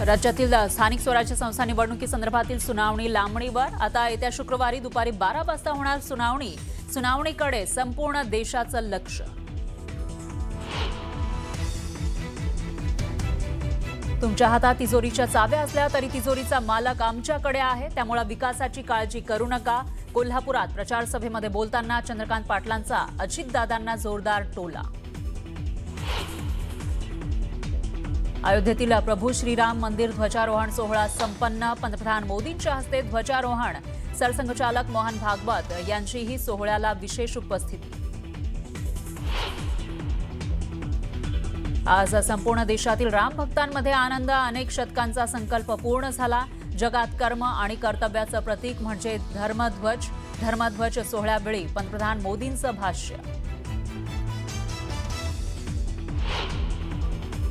राज्यातील स्थानिक स्वराज्य संस्था निवडणुकीसंदर्भातील सुनावणी लांबणीवर। आता येत्या शुक्रवारी दुपारी 12 वाजता होणार सुनावणी। सुनावणीकडे संपूर्ण देशाचं लक्ष। तुमच्या हातात तिजोरीच्या चाव्या असल्या तरी तिजोरीचा मालक आमच्याकडे आहे, त्यामुळे विकासाची काळजी करू नका। कोल्हापुरात प्रचार सभेमध्ये बोलताना चंद्रकांत पाटलांचा अजितदादांना जोरदार टोला। अयोध्येतील प्रभू श्रीराम मंदिर ध्वजारोहण सोहळा संपन्न। पंतप्रधान मोदींच्या हस्ते ध्वजारोहण। सरसंघचालक मोहन भागवत यांचीही सोहळ्याला विशेष उपस्थिती। आज संपूर्ण देशातील राम भक्तांमध्ये आनंद। अनेक शतकांचा संकल्प पूर्ण झाला। जगात कर्म आणि कर्तव्याचं प्रतीक म्हणजे धर्मध्वज। धर्मध्वज सोहळ्यावेळी पंतप्रधान मोदींचं भाष्य।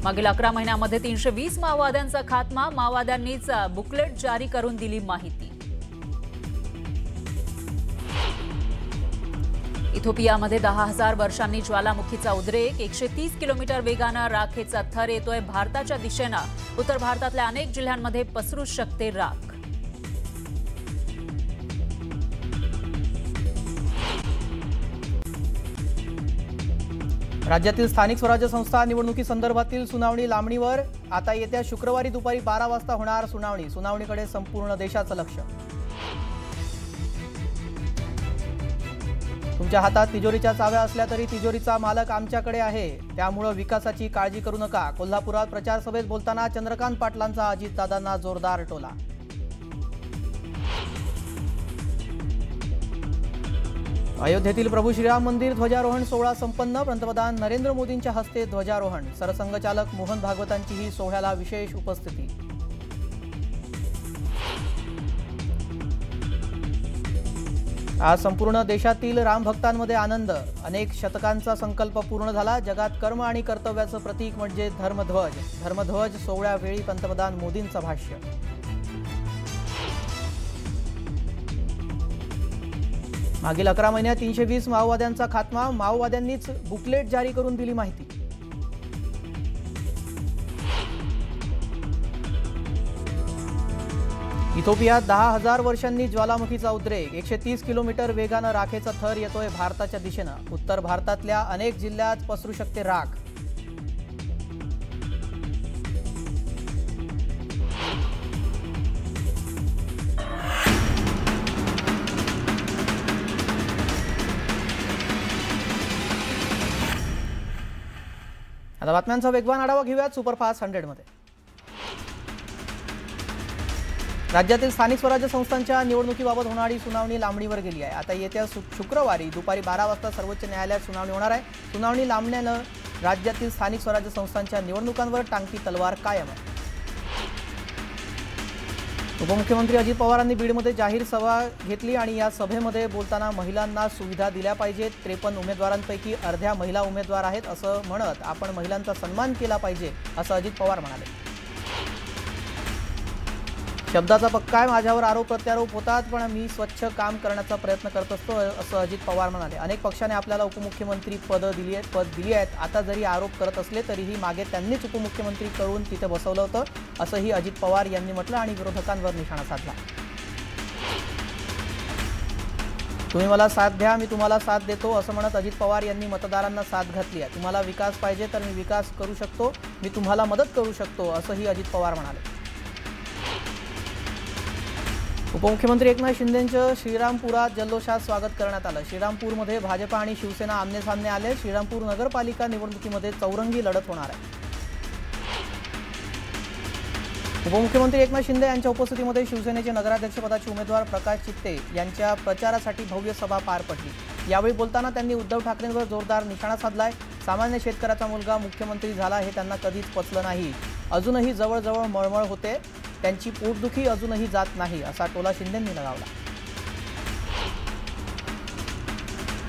मागील 11 महिन्यांमध्ये 320 माओवाद्यांचा खात्मा। माओवाद्यांनीच बुकलेट जारी करून दिली माहिती। इथिओपियामध्ये 10,000 वर्षांनी ज्वालामुखीचा उद्रेक। 130 किलोमीटर वेगानं राखेचा थर येतोय भारताच्या दिशेनं। उत्तर भारतातल्या अनेक जिल्ह्यांमध्ये पसरू शकते राख। राज्यातील स्थानिक स्वराज्य संस्था निवडणुकीसंदर्भातील सुनावणी लांबणीवर। आता येत्या शुक्रवारी दुपारी 12 वाजता होणार सुनावणी। सुनावणीकडे संपूर्ण देशाचं लक्ष। तुमच्या हातात तिजोरीच्या चाव्या असल्या तरी तिजोरीचा मालक आमच्याकडे आहे, त्यामुळे विकासाची काळजी करू नका। कोल्हापुरात प्रचार सभेत बोलताना चंद्रकांत पाटलांचा अजितदादांना जोरदार टोला। अयोध्येतील प्रभू श्रीराम मंदिर ध्वजारोहण सोहळा संपन्न। पंतप्रधान नरेंद्र मोदींच्या हस्ते ध्वजारोहण। सरसंघचालक मोहन भागवतांचीही सोहळ्याला विशेष उपस्थिती। आज संपूर्ण देशातील राम भक्तांमध्ये आनंद। अनेक शतकांचा संकल्प पूर्ण झाला। जगात कर्म आणि कर्तव्याचं प्रतीक म्हणजे धर्मध्वज। धर्मध्वज सोहळ्यावेळी पंतप्रधान मोदींचं भाष्य। मागील 11 महिन्यात 320 माओवाद्यांचा खात्मा। माओवाद्यांनीच बुकलेट जारी करून दिली माहिती। इथिओपियात 10,000 वर्षांनी ज्वालामुखीचा उद्रेक। 130 किलोमीटर वेगानं राखेचा थर येतोय भारताच्या दिशेनं। उत्तर भारतातल्या अनेक जिल्ह्यात पसरू शकते राख। आता बातम्यांचा वेगवान आढावा घेऊयात सुपरफास्ट 100 मध्ये। राज्यातील स्थानिक स्वराज्य संस्थांच्या निवडणुकीबाबत होणारी सुनावणी लांबणीवर गेली आहे। आता येत्या शुक्रवारी दुपारी 12 वाजता सर्वोच्च न्यायालयात सुनावणी होणार आहे। सुनावणी लांबण्यानं राज्यातील स्थानिक स्वराज्य संस्थांच्या निवडणुकांवर टांगती तलवार कायम आहे। उपमुख्यमंत्री अजित पवारांनी बीडमध्ये जाहीर सभा घेतली आणि या सभेमध्ये बोलताना महिलांना सुविधा दिल्या पाहिजेत। 53 उमेदवारांपैकी अर्ध्या महिला उमेदवार आहेत असं म्हणत आपण महिलांचा सन्मान केला पाहिजे असं अजित पवार म्हणाले। शब्दाचा पक्का आहे, माझ्यावर आरोप प्रत्यारोप होतात पण मी स्वच्छ काम करण्याचा प्रयत्न करत असतो असं अजित पवार म्हणाले। अनेक पक्षाने आपल्याला उपमुख्यमंत्री पद दिली आहेत। आता जरी आरोप करत असले तरीही मागे त्यांनीच उपमुख्यमंत्री करून तिथे बसवलं होतं असंही अजित पवार यांनी म्हटलं आणि विरोधकांवर निशाणा साधला। तुम्ही मला साथ द्या, मी तुम्हाला साथ देतो असं म्हणत अजित पवार यांनी मतदारांना साथ घातली आहे। तुम्हाला विकास पाहिजे तर मी विकास करू शकतो, मी तुम्हाला मदत करू शकतो असंही अजित पवार म्हणाले। उपमुख्यमंत्री एकनाथ शिंदेंचं श्रीरामपुरात जल्लोषात स्वागत करण्यात आलं। श्रीरामपूरमध्ये भाजप आणि शिवसेना आमने-सामने आले। श्रीरामपूर नगरपालिका निवडणुकीमध्ये चौरंगी लढत होणार आहे। उपमुख्यमंत्री एकनाथ शिंदे यांच्या उपस्थितीमध्ये शिवसेनेचे नगराध्यक्षपदाचे उमेदवार प्रकाश चित्ते यांच्या प्रचारासाठी भव्य सभा पार पडली। यावेळी बोलताना त्यांनी उद्धव ठाकरेंवर जोरदार निशाणा साधलाय। सामान्य शेतकऱ्याचा मुलगा मुख्यमंत्री झाला हे त्यांना कधीच पचलं नाही। अजूनही जवळजवळ मळमळ होते, त्यांची पोटदुखी अजूनही जात नाही असा टोला शिंदेंनी लगावला।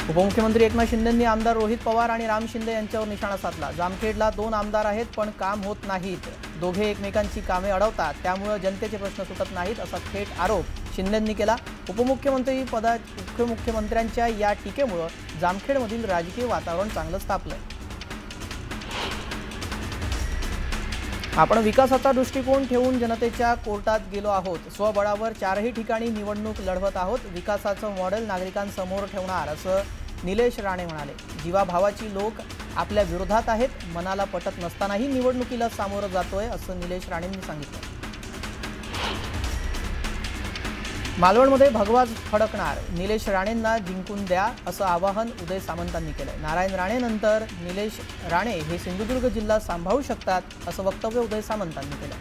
उपमुख्यमंत्री एकनाथ शिंदेंनी आमदार रोहित पवार आणि राम शिंदे यांच्यावर निशाणा साधला। जामखेडला 2 आमदार आहेत पण काम होत नाहीत। दोघे एकमेकांची कामे अडवतात, त्यामुळे जनतेचे प्रश्न सुटत नाहीत असा थेट आरोप शिंदेंनी केला। उपमुख्यमंत्र्यांच्या या टीकेमुळे जामखेडमधील राजकीय वातावरण चांगलंच तापलंय। आपण विकासाचा दृष्टिकोन ठेवून जनतेच्या कोर्टात गेलो आहोत। स्वबळावर 4ही ठिकाणी निवडणूक लढवत आहोत। विकासाचं मॉडेल नागरिकांसमोर ठेवणार असं निलेश राणे म्हणाले। जीवाभावाची लोक आपल्या विरोधात आहेत, मनाला पटत नसतानाही निवडणुकीला सामोरं जातोय असं निलेश राणेंनी सांगितलं। मालवणमध्ये भगवा फडकणार, निलेश राणेंना जिंकून द्या असं आवाहन उदय सामंतांनी केलंय। नारायण राणेंनंतर निलेश राणे हे सिंधुदुर्ग जिल्हा सांभाळू शकतात असं वक्तव्य उदय सामंतांनी केलं।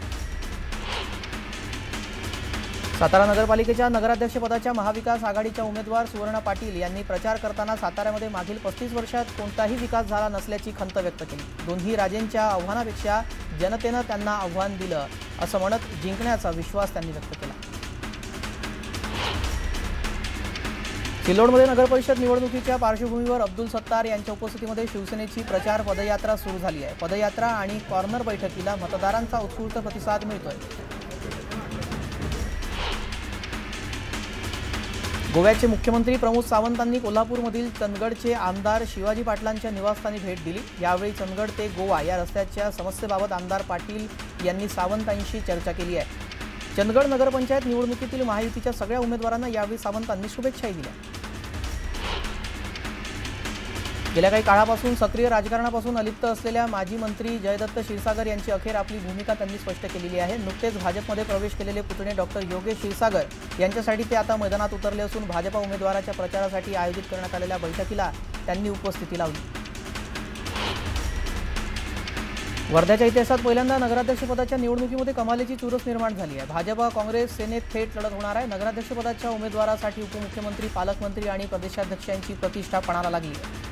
सातारा नगरपालिकेच्या नगराध्यक्षपदाच्या महाविकास आघाडीच्या उमेदवार सुवर्णा पाटील यांनी प्रचार करताना साताऱ्यामध्ये मागील 35 वर्षात कोणताही विकास झाला नसल्याची खंत व्यक्त केली। दोन्ही राजेंच्या आव्हानापेक्षा जनतेनं त्यांना आव्हान दिलं असं म्हणत जिंकण्याचा विश्वास त्यांनी व्यक्त केला। सिल्लोडमध्ये नगरपरिषद निवडणुकीच्या पार्श्वभूमीवर अब्दुल सत्तार यांच्या उपस्थितीमध्ये शिवसेनेची प्रचार पदयात्रा सुरू झाली आहे। पदयात्रा आणि कॉर्नर बैठकीला मतदारांचा उत्स्फूर्त प्रतिसाद मिळतोय। गोव्याचे मुख्यमंत्री प्रमोद सावंतांनी कोल्हापूरमधील चंदगडचे आमदार शिवाजी पाटलांच्या निवासस्थानी भेट दिली। यावेळी चंदगड ते गोवा या रस्त्याच्या समस्येबाबत आमदार पाटील यांनी सावंतांशी चर्चा केली आहे। चंदगड नगरपंचायत निवडणुकीतील महायुतीच्या सगळ्या उमेदवारांना यावेळी सावंतांनी शुभेच्छाही दिल्या। गेल्या काही काळापासून सक्रिय राजकारणापासून अलिप्त असलेल्या माजी मंत्री जयदत्त क्षीरसागर यांची अखेर आपली भूमिका त्यांनी स्पष्ट केलेली आहे। नुकतेच भाजपमध्ये प्रवेश केलेले पुतणे डॉक्टर योगेश क्षीरसागर यांच्यासाठी ते आता मैदानात उतरले असून भाजपा उमेदवाराच्या प्रचारासाठी आयोजित करण्यात आलेल्या बैठकीला त्यांनी उपस्थिती लावली। वर्ध्याच्या इतिहासात पहिल्यांदा नगराध्यक्षपदाच्या निवडणुकीमध्ये कमालीची चुरस निर्माण झाली आहे। भाजपा काँग्रेस सेनेत थेट लढत होणार आहे। नगराध्यक्षपदाच्या उमेदवारासाठी उपमुख्यमंत्री, पालकमंत्री आणि प्रदेशाध्यक्षांची प्रतिष्ठा पणाला लागली आहे।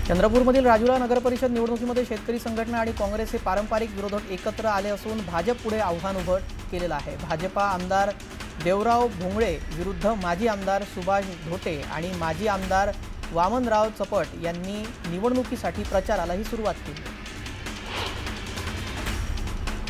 चंद्रपूरमधील राजुला नगरपरिषद निवडणुकीमध्ये शेतकरी संघटना आणि काँग्रेस हे पारंपरिक विरोधक एकत्र आले असून भाजप पुढे आव्हान उभं केलेलं आहे। भाजपा आमदार देवराव भोंगळे विरुद्ध माजी आमदार सुभाष धोटे आणि माजी आमदार वामनराव चपट यांनी निवडणुकीसाठी प्रचारालाही सुरुवात केली।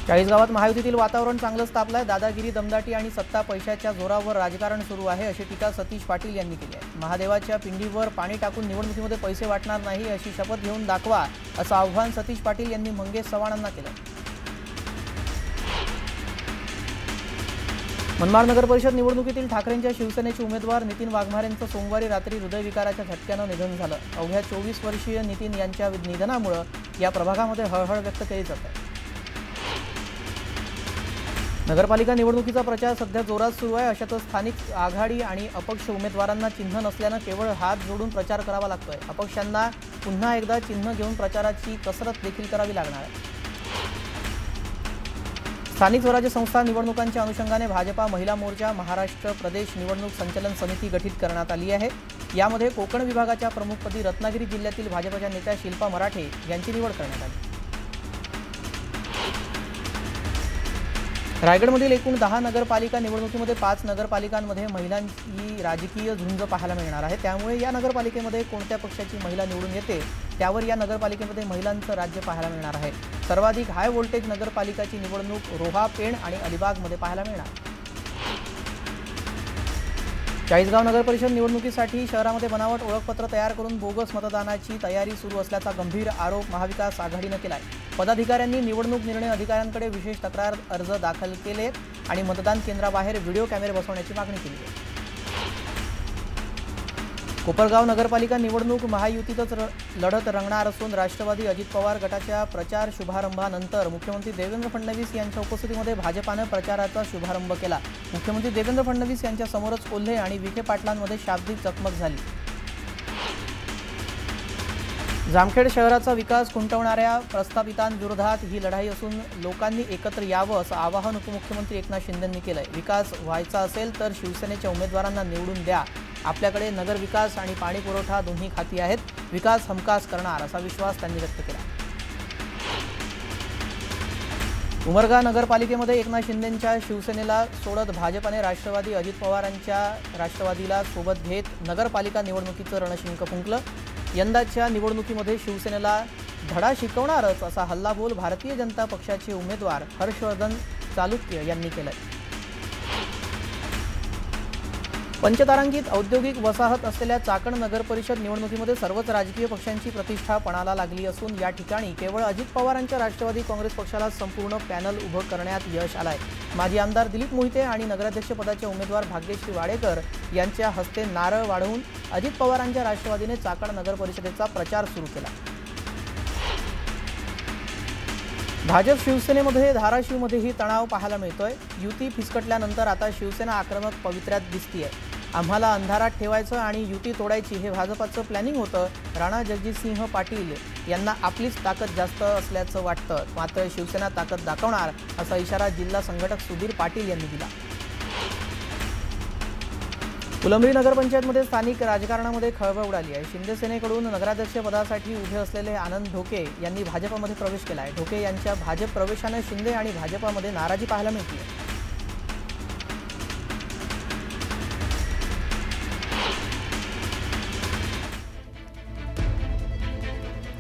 चाळीसगावात महायुतीतील वातावरण चांगलंच तापलंय। दादागिरी, दमदाटी आणि सत्ता पैशाच्या जोरावर राजकारण सुरू आहे अशी टीका सतीश पाटील यांनी केली आहे। महादेवाच्या पिंडीवर पाणी टाकून निवडणुकीमध्ये पैसे वाटणार नाही अशी शपथ घेऊन दाखवा असं आव्हान सतीश पाटील यांनी मंगेश चव्हाणांना केलं। मनमाड नगर परिषद निवडणुकीतील ठाकरेंच्या शिवसेनेचे उमेदवार नितीन वाघमारेंचं सोमवारी रात्री हृदयविकाराच्या झटक्यानं निधन झालं। अवघ्या 24 वर्षीय नितीन यांच्या निधनामुळे या प्रभागामध्ये हळहळ व्यक्त केली जात आहे। नगरपालिका निवडणुकीचा प्रचार सध्या जोरात सुरू आहे। अशातच स्थानिक आघाडी आणि अपक्ष उमेदवारांना चिन्ह नसल्यानं केवळ हात जोडून प्रचार करावा लागतोय। अपक्षांना पुन्हा एकदा चिन्ह घेऊन प्रचाराची कसरत देखील करावी लागणार आहे। स्थानिक स्वराज्य संस्था निवडणुकांच्या अनुषंगाने भाजपा महिला मोर्चा महाराष्ट्र प्रदेश निवडणूक संचालन समिती गठीत करण्यात आली आहे। यामध्ये कोकण विभागाच्या प्रमुखपदी रत्नागिरी जिल्ह्यातील भाजपच्या नेत्या शिल्पा मराठे यांची निवड करण्यात आली। रायगडमधील एकूण 10 नगरपालिका निवडणुकीमध्ये 5 नगरपालिकांमध्ये महिलांची राजकीय झुंज पाहायला मिळणार आहे। त्यामुळे या नगरपालिकेमध्ये कोणत्या पक्षाची महिला निवडून येते त्यावर या नगरपालिकेमध्ये महिलांचं राज्य पाहायला मिळणार आहे। सर्वाधिक हाय व्होल्टेज नगरपालिकाची निवडणूक रोहा, पेण आणि अलिबागमध्ये पाहायला मिळणार। चाळीसगाव नगरपरिषद निवडणुकीसाठी शहरामध्ये बनावट ओळखपत्र तयार करून बोगस मतदानाची तयारी सुरू असल्याचा गंभीर आरोप महाविकास आघाडीनं केलाय। पदाधिकाऱ्यांनी निवडणूक निर्णय अधिकाऱ्यांकडे विशेष तक्रार अर्ज दाखल केलेत आणि मतदान केंद्राबाहेर व्हिडिओ कॅमेरे बसवण्याची मागणी केली आहे। कोपरगाव नगरपालिका निवडणूक महायुतीतच लढत रंगणार असून राष्ट्रवादी अजित पवार गटाच्या प्रचार शुभारंभानंतर मुख्यमंत्री देवेंद्र फडणवीस यांच्या उपस्थितीमध्ये भाजपानं प्रचाराचा शुभारंभ केला। मुख्यमंत्री देवेंद्र फडणवीस यांच्या समोरच कोल्हे आणि विखे पाटलांमध्ये शाब्दिक चकमक झाली। जामखेड शहराचा विकास खुंटवणाऱ्या प्रस्थापितांविरोधात ही लढाई असून लोकांनी एकत्र यावं असं आवाहन उपमुख्यमंत्री एकनाथ शिंदेंनी केलंय। विकास व्हायचा असेल तर शिवसेनेच्या उमेदवारांना निवडून द्या। आपल्याकडे नगर विकास आणि पाणी पुरवठा दोन्ही खाती आहेत। विकास हमखास करणार असा विश्वास त्यांनी व्यक्त केला। उमरगा नगरपालिकेमध्ये एकनाथ शिंदेंच्या शिवसेनेला सोडत भाजपाने राष्ट्रवादी अजित पवारांच्या राष्ट्रवादीला सोबत घेत नगरपालिका निवडणुकीचं रणशिंग फुंकलं। यंदाच्या निवडणुकीमध्ये शिवसेनेला धडा शिकवणारच असा हल्लाबोल भारतीय जनता पक्षाचे उमेदवार हर्षवर्धन चालुक्य यांनी केलाय। पंचतारांकित औद्योगिक वसाहत असलेल्या चाकण नगर परिषद निवडणुकीमध्ये सर्वच राजकीय पक्षांची प्रतिष्ठा पणाला लागली असून या ठिकाणी केवळ अजित पवारांच्या राष्ट्रवादी काँग्रेस पक्षाला संपूर्ण पॅनल उभं करण्यात यश आलंय। माजी आमदार दिलीप मोहिते आणि नगराध्यक्षपदाचे उमेदवार भाग्यश्री वाडेकर यांच्या हस्ते नारळ वाढवून अजित पवारांच्या राष्ट्रवादीने चाकण नगर परिषदेचा प्रचार सुरू केला। भाजप शिवसेनेमध्ये धाराशिवमध्येही तणाव पाहायला मिळतोय। युती फिसकटल्यानंतर आता शिवसेना आक्रमक पवित्र्यात दिसतीये। आम्हाला अंधारात ठेवायचं आणि युती तोडायची हे भाजपचं प्लॅनिंग होतं। राणा जगजितसिंह पाटील यांना आपलीच ताकद जास्त असल्याचं वाटतं, मात्र शिवसेना ताकद दाखवणार असा इशारा जिल्हा संघटक सुधीर पाटील यांनी दिला। फुलंब्री नगरपंचायतमध्ये स्थानिक राजकारणामध्ये खळबळ उडाली आहे। शिंदे सेनेकडून नगराध्यक्षपदासाठी उभे असलेले आनंद ढोके यांनी भाजपमध्ये प्रवेश केला आहे। ढोके यांच्या भाजप प्रवेशाने शिंदे आणि भाजपमध्ये नाराजी पाहायला मिळते।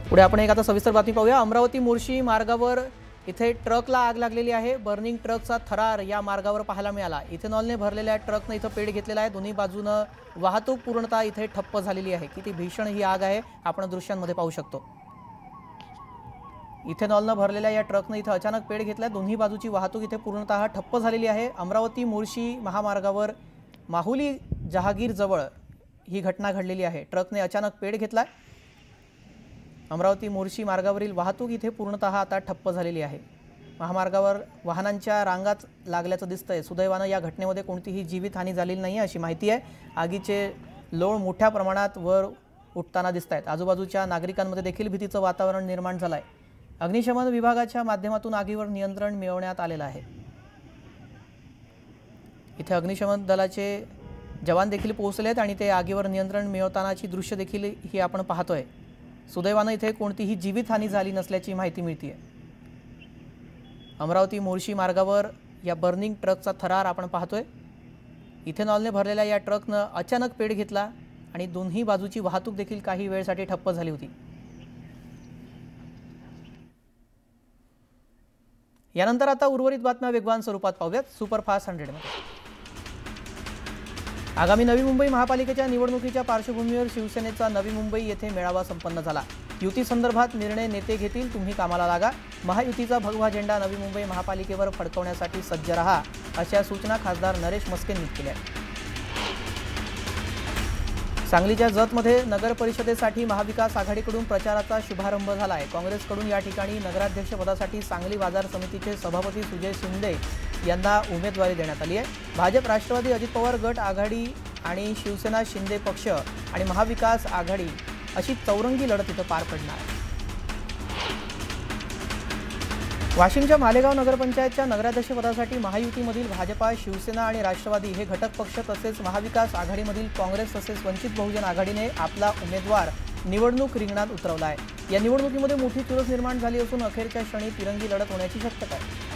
पुढे आपण एक आता सविस्तर बातमी पाहूया। अमरावती मुळशी मार्गावर इथे ट्रकला आग लागलेली आहे। बर्निंग ट्रकचा थरार या मार्गावर पाहायला मिळाला। इथेनॉलने भरलेल्या ट्रकने इथे पेट घेतलेला आहे। दोन्ही बाजूने वाहतूक पूर्णतः इथे ठप्प झालेली आहे। किती भीषण ही आग आहे आपण दृश्यांमध्ये पाहू शकतो। इथेनॉलने भरलेल्या या ट्रकने इथे अचानक पेट घेतलाय। दोन्ही बाजूची वाहतूक इथे पूर्णतः ठप्प झालेली आहे। अमरावती मुळशी महामार्गावर माहुली जहागीर जवळ ही घटना घडलेली आहे। ट्रकने अचानक पेट घेतलाय। अमरावती मुळशी मार्गावरील वाहतूक इथे पूर्णतः आता ठप्प झालेली आहे। महामार्गावर वाहनांच्या रांगाच लागल्याचं दिसतंय। सुदैवानं या घटनेमध्ये कोणतीही जीवितहानी झालेली नाही अशी माहिती आहे। आगीचे लोळ मोठ्या प्रमाणात वर उठताना दिसतायत। आजूबाजूच्या नागरिकांमध्ये देखील भीतीचं वातावरण निर्माण झालंय। अग्निशमन विभागाच्या माध्यमातून आगीवर नियंत्रण मिळवण्यात आलेलं आहे। इथे अग्निशमन दलाचे जवान देखील पोहोचलेत आणि ते आगीवर नियंत्रण मिळवतानाची दृश्य देखील ही आपण पाहतोय। सुदैवानं इथे कोणतीही जीवितहानी झाली नसल्याची माहिती मिळते। अमरावती मुळशी मार्गावर या बर्निंग ट्रकचा थरार आपण पाहतोय। इथेनॉलने भरलेल्या या ट्रकनं अचानक पेट घेतला आणि दोन्ही बाजूची वाहतूक देखील काही वेळसाठी ठप्प झाली होती। यानंतर आता उर्वरित बातम्या वेगवान स्वरूपात पाहूयात सुपरफास्ट 100 मध्ये। आगामी नवी मुंबई महापालिकेच्या निवडणुकीच्या पार्श्वभूमीवर शिवसेनेचा नवी मुंबई येथे मेळावा संपन्न झाला। युती संदर्भात निर्णय नेते घेतील, तुम्ही कामाला लागा। महायुतीचा भगवा झेंडा नवी मुंबई महापालिकेवर फडकवण्यासाठी सज्ज रहा अशा सूचना खासदार नरेश मस्केंनी केल्या। सांगलीच्या जतमध्ये नगर परिषदेसाठी महाविकास आघाडीकडून प्रचाराचा शुभारंभ झाला आहे। काँग्रेसकडून या ठिकाणी नगराध्यक्षपदासाठी सांगली बाजार समितीचे सभापती सुजय शिंदे यांना उमेदवारी देण्यात आली आहे। भाजप राष्ट्रवादी अजित पवार गट आघाडी आणि शिवसेना शिंदे पक्ष आणि महाविकास आघाडी अशी चौरंगी लढत इथं पार पडणार। वाशिमच्या मालेगाव नगरपंचायतच्या नगराध्यक्षपदासाठी महायुतीमधील भाजपा, शिवसेना आणि राष्ट्रवादी हे घटक पक्ष तसेच महाविकास आघाडीमधील काँग्रेस तसेच वंचित बहुजन आघाडीने आपला उमेदवार निवडणूक रिंगणात उतरवला आहे। या निवडणुकीमध्ये मोठी चुरस निर्माण झाली असून अखेरच्या क्षणी तिरंगी लढत होण्याची शक्यता आहे।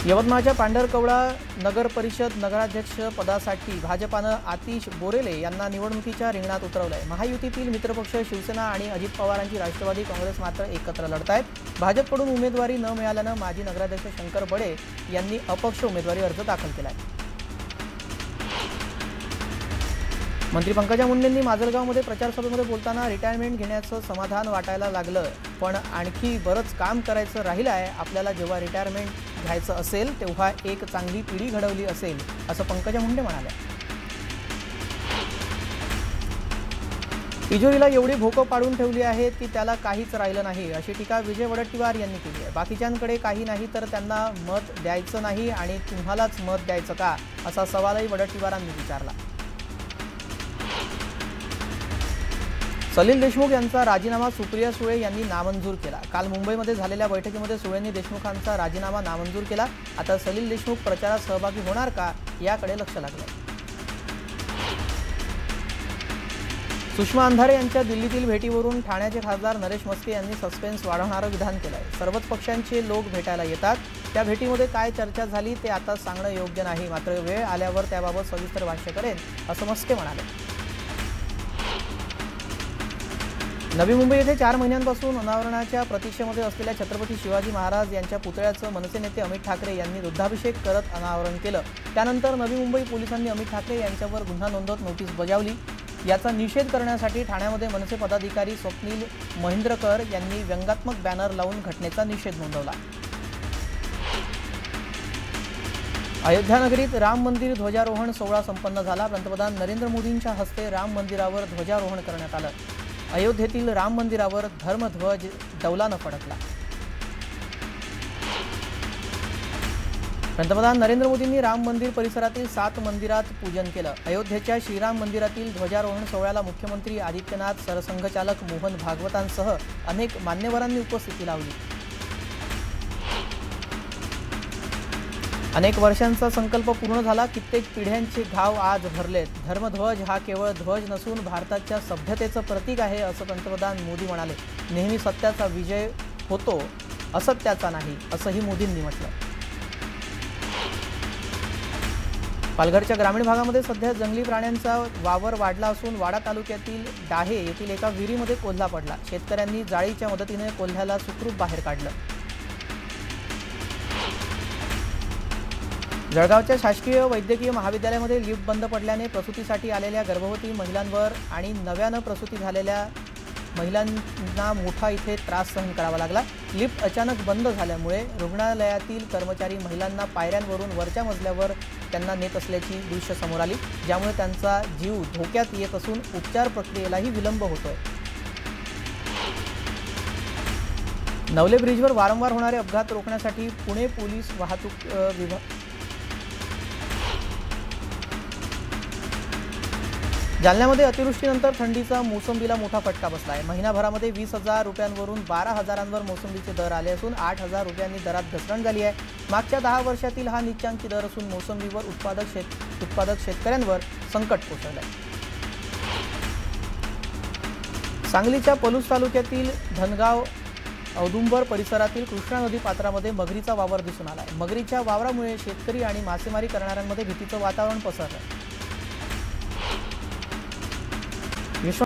यवतमाळच्या पांढरकवडा नगर परिषद नगराध्यक्ष पदासाठी भाजपानं आतिश बोरेले यांना निवडणुकीच्या रिंगणात उतरवलंय। महायुतीतील मित्रपक्ष शिवसेना आणि अजित पवारांची राष्ट्रवादी काँग्रेस मात्र एकत्र लढतायत। भाजपकडून उमेदवारी न मिळाल्यानं माजी नगराध्यक्ष शंकर बडे यांनी अपक्ष उमेदवारी अर्ज दाखल केलाय। मंत्री पंकजा मुंडेंनी माजलगावमध्ये प्रचार सभेमध्ये बोलताना रिटायरमेंट घेण्याचं समाधान वाटायला लागलं, पण आणखी बरंच काम करायचं राहिलं आहे। आपल्याला जेव्हा रिटायरमेंट घ्यायचं असेल तेव्हा एक चांगली पिढी घडवली असेल असं पंकजा मुंडे म्हणाल्या। तिजोरीला एवढी भोकं पाडून ठेवली आहेत की त्याला काहीच राहिलं नाही अशी टीका विजय वडेट्टीवार यांनी केली आहे। बाकीच्यांकडे काही नाही तर त्यांना मत द्यायचं नाही आणि तुम्हालाच मत द्यायचं का असा सवालही वडेट्टीवारांनी विचारला। सलील देशमुख यांचा राजीनामा सुप्रिया सुळे यांनी नामंजूर केला। काल मुंबईमध्ये झालेल्या बैठकीमध्ये सुळेंनी देशमुखांचा राजीनामा नामंजूर केला। आता सलील देशमुख प्रचारात सहभागी होणार का याकडे लक्ष लागलंय। सुषमा अंधारे यांच्या दिल्लीतील भेटीवरून ठाण्याचे खासदार नरेश मस्के यांनी सस्पेन्स वाढवणारं विधान केलंय। सर्वच पक्षांचे लोक भेटायला येतात, त्या भेटीमध्ये काय चर्चा झाली ते आता सांगणं योग्य नाही, मात्र वेळ आल्यावर त्याबाबत सविस्तर भाष्य करेन असं मस्के म्हणाले। नवी मुंबई येथे 4 महिन्यांपासून अनावरणाच्या प्रतीक्षेमध्ये असलेल्या छत्रपती शिवाजी महाराज यांच्या पुतळ्याचं मनसे नेते अमित ठाकरे यांनी रुद्राभिषेक करत अनावरण केलं। त्यानंतर नवी मुंबई पोलिसांनी अमित ठाकरे यांच्यावर गुन्हा नोंदवत नोटीस बजावली। याचा निषेध करण्यासाठी ठाण्यामध्ये मनसे पदाधिकारी स्वप्नील महेंद्रकर यांनी व्यंगात्मक बॅनर लावून घटनेचा निषेध नोंदवला। अयोध्या नगरीत राम मंदिर ध्वजारोहण सोहळा संपन्न झाला। पंतप्रधान नरेंद्र मोदींच्या हस्ते राम मंदिरावर ध्वजारोहण करण्यात आलं। अयोध्येतील राम मंदिरावर धर्मध्वज डौलानं फडकला। पंतप्रधान नरेंद्र मोदींनी राम मंदिर परिसरातील 7 मंदिरात पूजन केलं। अयोध्येच्या श्रीराम मंदिरातील ध्वजारोहण सोहळ्याला मुख्यमंत्री आदित्यनाथ, सरसंघचालक मोहन भागवतांसह अनेक मान्यवरांनी उपस्थिती लावली। अनेक वर्षांचा संकल्प पूर्ण झाला, कित्येक पिढ्यांचे घाव आज भरलेत। धर्मध्वज हा केवळ ध्वज नसून भारताच्या सभ्यतेचं प्रतीक आहे, असं पंतप्रधान मोदी म्हणाले। नेहमी सत्याचा विजय होतो, असत्याचा नाही, असंही मोदींनी म्हटलं। पालघरच्या ग्रामीण भागामध्ये सध्या जंगली प्राण्यांचा वावर वाढला असून वाडा तालुक्यातील डाहे येथील एका विहिरीमध्ये कोल्हा पडला। शेतकऱ्यांनी जाळीच्या मदतीने कोल्ह्याला सुखरूप बाहेर काढलं। जळगावच्या शासकीय वैद्यकीय महाविद्यालयामध्ये लिफ्ट बंद पडल्याने प्रसूतीसाठी आलेल्या गर्भवती महिलांवर आणि नव्यानं प्रसूती झालेल्या महिलांना मोठा इथे त्रास सहन करावा लागला। लिफ्ट अचानक बंद झाल्यामुळे रुग्णालयातील कर्मचारी महिलांना पायऱ्यांवरून वरच्या मजल्यावर त्यांना नेत असल्याची दृश्य समोर आली, ज्यामुळे त्यांचा जीव धोक्यात येत असून उपचार प्रक्रियेलाही विलंब होतोय। नवले ब्रिजवर वारंवार होणारे अपघात रोखण्यासाठी पुणे पोलीस वाहतूक विभाग जालन्यामध्ये अतिवृष्टीनंतर थंडीचा मोसंबीला मोठा फटका बसला आहे। महिनाभरामध्ये 20,000 रुपयांवरून 12,000वर मोसंबीचे दर आले असून 8,000 रुपयांनी दरात घसरण झाली आहे। मागच्या 10 वर्षातील हा नीचांकी दर असून मोसंबीवर उत्पादक शेतकऱ्यांवर संकट कोसळलं आहे। सांगलीच्या पलूस तालुक्यातील धनगाव औदुंबर परिसरातील कृष्णा नदी पात्रामध्ये मगरीचा वावर दिसून आला आहे। मगरीच्या वावरामुळे शेतकरी आणि मासेमारी करणाऱ्यांमध्ये भीतीचं वातावरण पसरलं आहे।